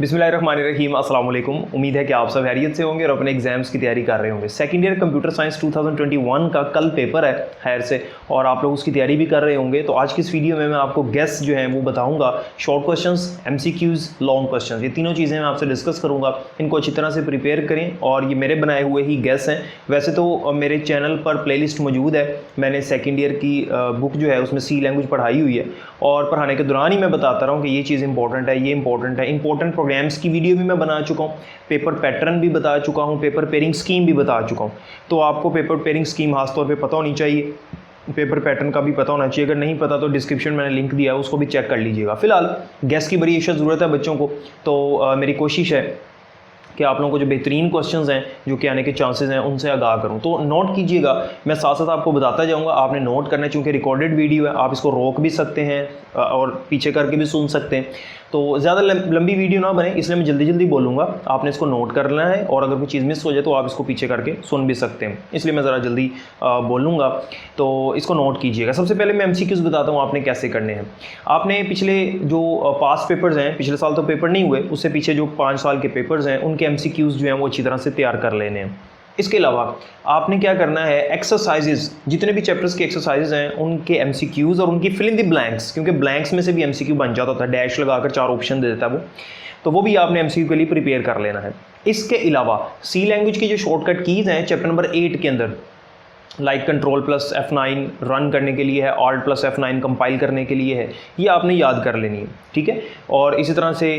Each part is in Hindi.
बिस्मिल्लाहिर्रहमानिर्रहीम, अस्सलाम वालेकुम। उम्मीद है कि आप सब खैरियत से होंगे और अपने एग्जाम्स की तैयारी कर रहे होंगे। सेकंड ईयर कंप्यूटर साइंस 2021 का कल पेपर है खैर से, और आप लोग उसकी तैयारी भी कर रहे होंगे। तो आज की इस वीडियो में मैं आपको गेस जो है वो बताऊंगा, short questions, MCQs, long questions, ये तीनों चीज़ें मैं आपसे डिस्कस करूँगा। इनको अच्छी तरह से प्रिपेयर करें और ये मेरे बनाए हुए ही गेस हैं। वैसे तो मेरे चैनल पर प्ले लिस्ट मौजूद है, मैंने सेकेंड ईयर की बुक जो है उसमें सी लैंग्वेज पढ़ाई हुई है, और पढ़ाने के दौरान ही मैं बताता रहा हूँ कि ये चीज़ इंपॉर्टेंट है, ये इंपॉर्टेंट है। इंपॉर्टेंट प्रोग्राम्स की वीडियो भी मैं बना चुका हूँ, पेपर पैटर्न भी बता चुका हूँ, पेपर पेयरिंग स्कीम भी बता चुका हूँ। तो आपको पेपर पेयरिंग स्कीम खासतौर पे पता होनी चाहिए, पेपर पैटर्न का भी पता होना चाहिए। अगर नहीं पता तो डिस्क्रिप्शन मैंने लिंक दिया है, उसको भी चेक कर लीजिएगा। फिलहाल गैस की बड़ी इशा ज़रूरत है बच्चों को, तो मेरी कोशिश है कि आप लोगों को जो बेहतरीन क्वेश्चंस हैं जो कि आने के चांसेस हैं उनसे आगाह करूं। तो नोट कीजिएगा, मैं साथ साथ आपको बताता जाऊंगा। आपने नोट करना है, चूँकि रिकॉर्डेड वीडियो है, आप इसको रोक भी सकते हैं और पीछे करके भी सुन सकते हैं। तो ज़्यादा लंबी वीडियो ना बने, इसलिए मैं जल्दी जल्दी बोलूँगा, आपने इसको नोट करना है, और अगर कोई चीज़ मिस हो जाए तो आप इसको पीछे करके सुन भी सकते हैं, इसलिए मैं ज़रा जल्दी बोलूँगा। तो इसको नोट कीजिएगा। सबसे पहले मैं एमसीक्यूज़ बताता हूँ आपने कैसे करने हैं। आपने पिछले जो पास्ट पेपर्स हैं, पिछले साल तो पेपर नहीं हुए, उससे पीछे जो 5 साल के पेपर्स हैं उनके एमसीक्यूज़ जो हैं वो अच्छी तरह से तैयार कर लेने हैं। इसके अलावा आपने क्या करना है, एक्सरसाइजेज, जितने भी चैप्टर्स के एक्सरसाइजेज हैं उनके एमसीक्यूज़ और उनकी फिल इन द ब्लैंक्स, क्योंकि ब्लैंक्स में से भी एमसीक्यू बन जाता होता है, डैश लगाकर 4 ऑप्शन दे देता है वो भी आपने एमसीक्यू के लिए प्रिपेयर कर लेना है। इसके अलावा सी लैंग्वेज की जो शॉर्टकट कीज़ हैं चैप्टर नंबर 8 के अंदर, like control plus F9 run करने के लिए है, ऑल्ट प्लस F9 कंपाइल करने के लिए है, ये आपने याद कर लेनी है, ठीक है। और इसी तरह से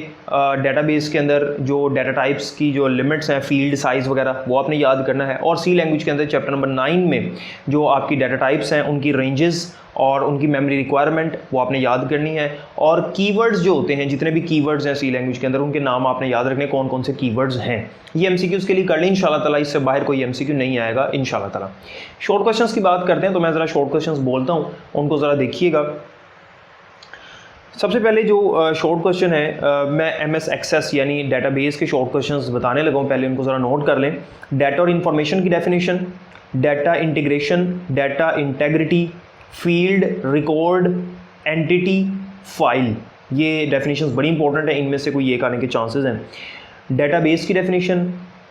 डेटाबेस के अंदर जो डाटा टाइप्स की जो लिमिट्स हैं, फील्ड साइज़ वगैरह, वो आपने याद करना है। और सी लैंग्वेज के अंदर चैप्टर नंबर 9 में जो आपकी डाटा टाइप्स हैं उनकी रेंजेस और उनकी मेमोरी रिक्वायरमेंट वो आपने याद करनी है। और कीवर्ड्स जो होते हैं, जितने भी कीवर्ड्स हैं सी लैंग्वेज के अंदर, उनके नाम आपने याद रखने, कौन कौन से कीवर्ड्स हैं। ये एमसीक्यूज़ के लिए कर लें इंशाल्लाह ताला, इससे बाहर कोई एमसीक्यू नहीं आएगा इंशाल्लाह ताला। शॉर्ट क्वेश्चंस की बात करते हैं, तो मैं ज़रा शॉर्ट क्वेश्चंस बोलता हूँ, उनको ज़रा देखिएगा। सबसे पहले जो शॉर्ट क्वेश्चन है, मैं एमएस एक्सेस यानी डेटाबेस के शॉर्ट क्वेश्चंस बताने लगा हूँ, पहले उनको ज़रा नोट कर लें। डाटा और इंफॉर्मेशन की definition, data integration, data integrity, field, record, entity, file, ये डेफिनेशंस बड़ी इंपॉर्टेंट है, इनमें से कोई एक आने के चांसेस हैं। डेटाबेस की definition,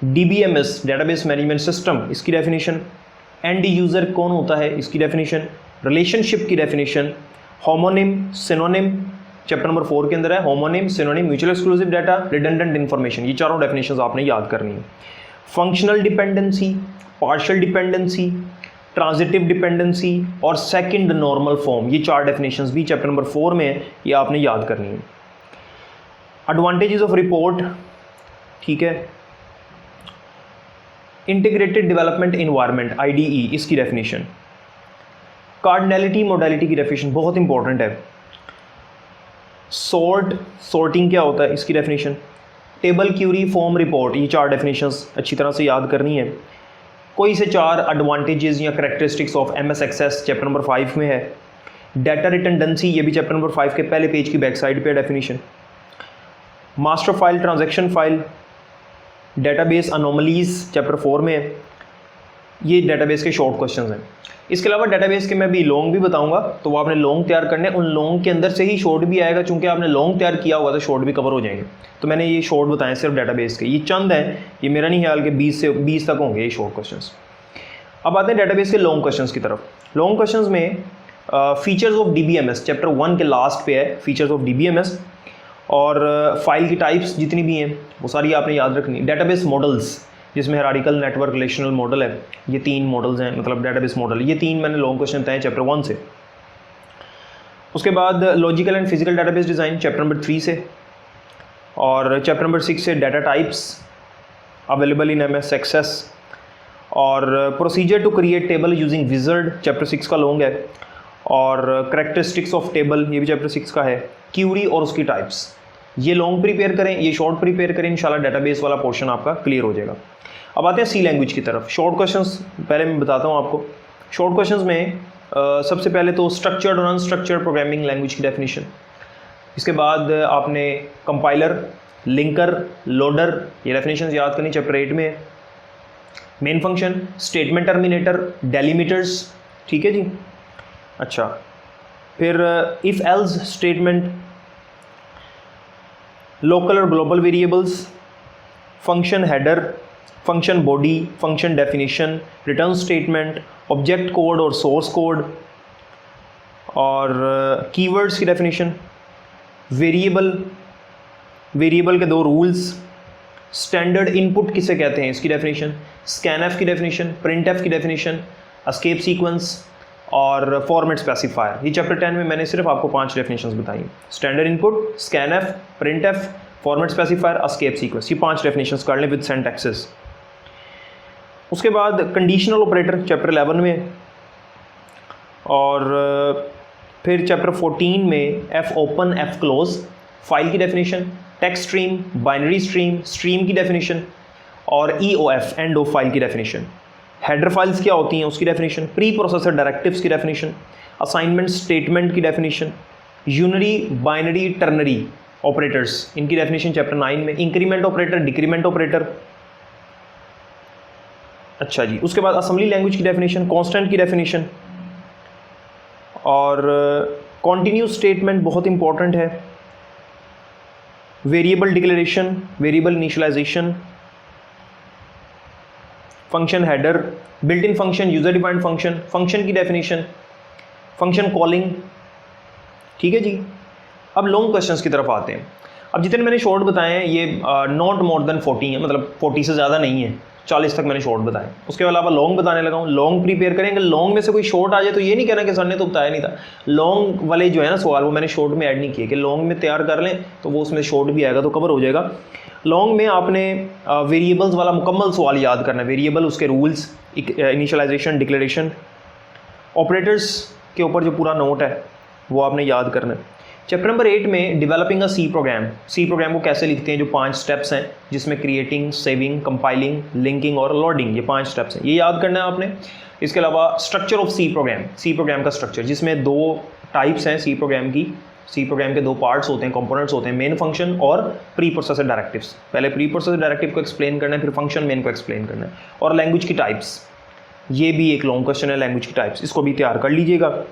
DBMS database management system, इसकी डेफिनेशन, एंड यूज़र कौन होता है, इसकी डेफिनेशन, रिलेशनशिप की definition, homonym, synonym, chapter number 4 के अंदर है, homonym, synonym, mutual exclusive data, redundant information, ये चारों डेफिनेशंस आपने याद करनी है। Functional dependency, partial dependency, transitive dependency और सेकंड नॉर्मल फॉर्म, ये 4 डेफिनेशंस भी चैप्टर नंबर 4 में है, ये आपने याद करनी है। एडवांटेजेस ऑफ रिपोर्ट, ठीक है। इंटीग्रेटेड डेवलपमेंट एनवायरनमेंट, आईडीई, इसकी डेफिनेशन। कार्डिनैलिटी मोडालिटी की डेफिनेशन बहुत इंपॉर्टेंट है। सॉर्टिंग क्या होता है, इसकी definition. Table, query, form, report, ये 4 डेफिनेशंस अच्छी तरह से याद करनी है। कोई से 4 एडवांटेजेस या characteristics of MS Access chapter number 5 में है। डाटा रिडंडेंसी, ये भी चैप्टर नंबर 5 के पहले पेज की बैक साइड पे definition. Master file, transaction file, database anomalies chapter 4 में है। ये डेटाबेस के शॉर्ट क्वेश्चंस हैं। इसके अलावा डेटाबेस के मैं भी लॉन्ग भी बताऊंगा, तो वो आपने लॉन्ग तैयार करने, उन लॉन्ग के अंदर से ही शॉर्ट भी आएगा, चूंकि आपने लॉन्ग तैयार किया होगा तो शॉर्ट भी कवर हो जाएंगे। तो मैंने ये शॉर्ट बताएं सिर्फ डेटाबेस के, ये चंद हैं, ये मेरा नहीं ख्याल कि 20 तक होंगे ये शॉर्ट क्वेश्चंस। अब आते हैं डेटाबेस के लॉन्ग क्वेश्चंस की तरफ। लॉन्ग क्वेश्चंस में फीचर्स ऑफ डीबीएमएस चैप्टर 1 के लास्ट पे है, फीचर्स ऑफ डीबीएमएस, और फाइल की टाइप्स जितनी भी हैं वो सारी आपने याद रखनी। डेटाबेस मॉडल्स, जिसमें हायरार्किकल, नेटवर्क, रिलेशनल मॉडल है, ये 3 मॉडल्स हैं, मतलब डेटाबेस मॉडल, ये 3 मैंने लॉन्ग क्वेश्चन बताए चैप्टर 1 से। उसके बाद logical and physical database design chapter number 3 से, और चैप्टर नंबर 6 से data types available in MS access, और procedure to create table using wizard chapter 6 का लॉन्ग है, और करेक्टरिस्टिक्स ऑफ टेबल, ये भी चैप्टर 6 का है। क्यूरी और उसकी टाइप्स, ये लॉन्ग प्रिपेयर करें, ये शॉर्ट प्रिपेयर करें, इंशाल्लाह डेटाबेस वाला पोर्शन आपका क्लियर हो जाएगा। अब आते हैं सी लैंग्वेज की तरफ। शॉर्ट क्वेश्चंस पहले मैं बताता हूँ आपको। शॉर्ट क्वेश्चंस में सबसे पहले तो स्ट्रक्चर्ड और अनस्ट्रक्चर्ड प्रोग्रामिंग लैंग्वेज की डेफिनेशन, इसके बाद आपने कंपाइलर, लिंकर, लोडर, ये डेफिनेशन याद करनी, चैप्टर 8 में है। मेन फंक्शन, स्टेटमेंट टर्मिनेटर, डेलीमीटर्स, ठीक है जी। अच्छा, फिर इफ़ एल्स स्टेटमेंट, लोकल और global variables, function header, function body, function definition, return statement, object code और सोर्स कोड, और कीवर्ड्स की डेफिनेशन, वेरिएबल के 2 रूल्स, स्टैंडर्ड इनपुट किसे कहते हैं इसकी डेफिनेशन, स्कैनएफ की डेफिनेशन, प्रिंटएफ की डेफिनेशन, एस्केप सीक्वेंस और फॉर्मेट स्पेसिफायर। ये चैप्टर 10 में मैंने सिर्फ आपको 5 डेफिनेशंस बताई, standard input, scanf, printf, format specifier, escape sequence, ये 5 डेफिनेशंस कर लें विद सिंटैक्सेस। उसके बाद कंडीशनल ऑपरेटर चैप्टर 11 में, और फिर चैप्टर 14 में F open F close, file की definition, text stream, binary stream, stream की डेफिनेशन, और EOF एंड ऑफ फाइल की डेफिनेशन, हेडर फाइल्स क्या होती हैं उसकी डेफिनेशन, प्री प्रोसेसर डायरेक्टिव्स की डेफिनेशन, असाइनमेंट स्टेटमेंट की definition, unary, binary, ternary operators इनकी डेफिनेशन चैप्टर 9 में, इंक्रीमेंट ऑपरेटर, डिक्रीमेंट ऑपरेटर। अच्छा जी, उसके बाद असेंबली लैंग्वेज की डेफिनेशन, कांस्टेंट की डेफिनेशन, और कॉन्टिन्यूस स्टेटमेंट बहुत इंपॉर्टेंट है, variable declaration, variable initialization, function header, built in function, user defined function, function की डेफिनेशन, फंक्शन कॉलिंग। ठीक है जी। अब लॉन्ग क्वेश्चंस की तरफ आते हैं। अब जितने मैंने शॉर्ट बताए हैं ये नॉट मोर देन 40 है, मतलब 40 से ज़्यादा नहीं है, 40 तक मैंने शॉर्ट बताए। उसके अलावा लॉन्ग बताने लगा हूँ, लॉन्ग प्रिपेयर करेंगे। लॉन्ग में से कोई शॉर्ट आ जाए तो ये नहीं कहना कि सर ने तो बताया नहीं था। लॉन्ग वाले जो है ना सवाल वो मैंने शॉर्ट में ऐड नहीं किए कि लॉन्ग में तैयार कर लें तो वो उसमें शॉर्ट भी आएगा तो कवर हो जाएगा। लॉन्ग में आपने वेरिएबल्स वाला मुकम्मल सवाल याद करना है, वेरिएबल, उसके रूल्स, इनिशियलाइजेशन, डिक्लेरेशन, ऑपरेटर्स के ऊपर जो पूरा नोट है वो आपने याद करना है। चैप्टर नंबर 8 में developing a C program, C program को कैसे लिखते हैं, जो 5 स्टेप्स हैं जिसमें क्रिएटिंग, सेविंग, कंपाइलिंग, लिंकिंग और लोडिंग, ये 5 स्टेप्स हैं, ये याद करना है आपने। इसके अलावा structure of C program, C program का स्ट्रक्चर जिसमें 2 टाइप्स हैं सी प्रोग्राम की। सी प्रोग्राम के 2 पार्ट्स होते हैं, कंपोनेंट्स होते हैं, मेन फंक्शन और प्री प्रोसेसर डायरेक्टिव्स। पहले प्री प्रोसेसर डायरेक्टिव को एक्सप्लेन करना है, फिर फंक्शन मेन को एक्सप्लेन करना है। और लैंग्वेज की टाइप्स, ये भी एक लॉन्ग क्वेश्चन है, लैंग्वेज की टाइप्स, इसको भी तैयार कर लीजिएगा।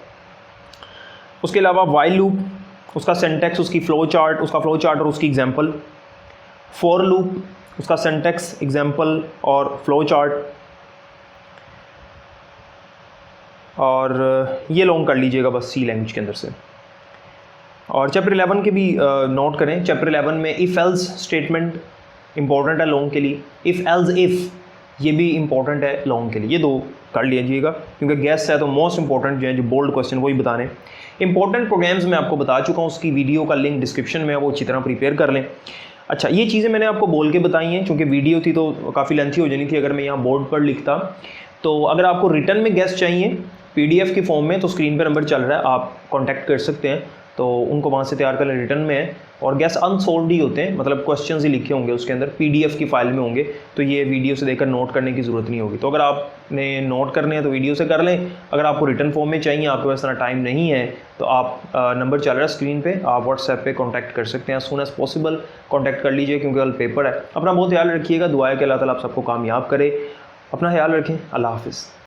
उसके अलावा व्हाइल लूप, उसका सिंटैक्स, उसकी फ्लो चार्ट और उसकी एग्जांपल। फॉर लूप, उसका सिंटैक्स, एग्जांपल और फ्लो चार्ट, और ये लॉन्ग कर लीजिएगा बस सी लैंग्वेज के अंदर से। और चैप्टर 11 के भी नोट करें। चैप्टर 11 में इफ़ एल्स स्टेटमेंट इंपॉर्टेंट है लॉन्ग के लिए, इफ़ एल्स इफ़ ये भी इंपॉर्टेंट है लॉन्ग के लिए, ये 2 कर लीजिएगा क्योंकि गैस है तो मोस्ट इंपॉर्टेंट जो बोल्ड क्वेश्चन वही बताने। इंपॉर्टेंट प्रोग्राम्स मैं आपको बता चुका हूँ, उसकी वीडियो का लिंक डिस्क्रिप्शन में है, वो अच्छी तरह प्रिपेयर कर लें। अच्छा, ये चीज़ें मैंने आपको बोल के बताई हैं क्योंकि वीडियो थी तो काफ़ी लेंथी हो जानी थी अगर मैं यहाँ बोर्ड पर लिखता। तो अगर आपको रिटर्न में गैस चाहिए PDF की फॉर्म में तो स्क्रीन पर नंबर चल रहा है, आप कॉन्टैक्ट कर सकते हैं, तो उनको वहाँ से तैयार कर लें। रिटर्न में है और गैस अनसॉल्व्ड ही होते हैं, मतलब क्वेश्चंस ही लिखे होंगे उसके अंदर, PDF की फाइल में होंगे, तो ये वीडियो से देखकर नोट करने की ज़रूरत नहीं होगी। तो अगर आपने नोट करने हैं तो वीडियो से कर लें। अगर आपको रिटर्न फॉर्म में चाहिए, आपके पास इतना टाइम नहीं है, तो आप नंबर चल रहा है स्क्रीन पे, आप व्हाट्सएप पे कांटेक्ट कर सकते हैं। As soon as possible contact कर लीजिए क्योंकि कल पेपर है। अपना बहुत ख्याल रखिएगा, दुआ है कि अल्लाह ताला आप सबको कामयाब करे। अपना ख्याल रखें, अल्लाह हाफिज़।